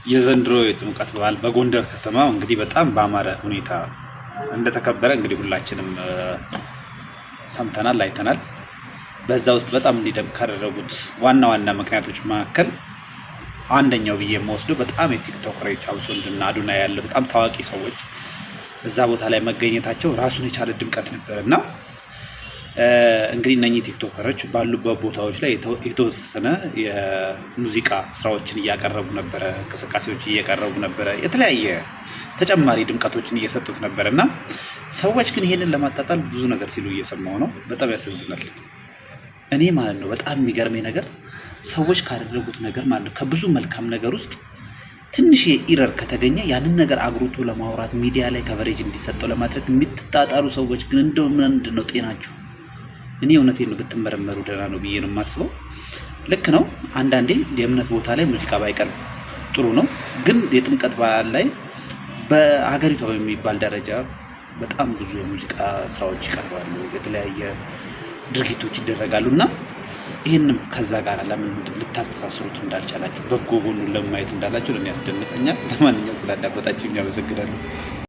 የዘንድሮ የጥምቀት በዓል በጎንደር ከተማ እንግዲህ በጣም በአማረ ሁኔታ እንደተከበረ እንግዲህ ሁላችንም ሰምተናል፣ አይተናል። በዛ ውስጥ በጣም እንዲደምቅ ካደረጉት ዋና ዋና ምክንያቶች መካከል አንደኛው ብዬ የምወስደው በጣም የቲክቶከሮች አብሶ እንደነ አዱናይ ያለ በጣም ታዋቂ ሰዎች እዛ ቦታ ላይ መገኘታቸው ራሱን የቻለ ድምቀት ነበር እና እንግዲህ እነኚህ ቲክቶከሮች ባሉበት ቦታዎች ላይ የተወሰነ የሙዚቃ ስራዎችን እያቀረቡ ነበረ፣ እንቅስቃሴዎች እየቀረቡ ነበረ፣ የተለያየ ተጨማሪ ድምቀቶችን እየሰጡት ነበር እና ሰዎች ግን ይሄንን ለማጣጣል ብዙ ነገር ሲሉ እየሰማው ነው። በጣም ያሳዝናል። እኔ ማለት ነው በጣም የሚገርመኝ ነገር ሰዎች ካደረጉት ነገር ማለት ነው ከብዙ መልካም ነገር ውስጥ ትንሽ የኢረር ከተገኘ ያንን ነገር አግሩቶ ለማውራት ሚዲያ ላይ ከቨሬጅ እንዲሰጠው ለማድረግ የምትጣጣሩ ሰዎች ግን እንደው ምንድን ነው ጤናችሁ? እኔ እውነቴን ነው ብትመረመሩ ደህና ነው ብዬ ነው የማስበው። ልክ ነው፣ አንዳንዴ የእምነት ቦታ ላይ ሙዚቃ ባይቀርብ ጥሩ ነው። ግን የጥምቀት በዓል ላይ በሀገሪቷ በሚባል ደረጃ በጣም ብዙ የሙዚቃ ስራዎች ይቀርባሉ፣ የተለያየ ድርጊቶች ይደረጋሉ እና ይህንም ከዛ ጋር ለምን ልታስተሳስሩት እንዳልቻላችሁ በጎ ጎኑን ለማየት እንዳላችሁ ለእኔ ያስደንቀኛል። ለማንኛውም ስላዳመጣችሁ አመሰግናለሁ።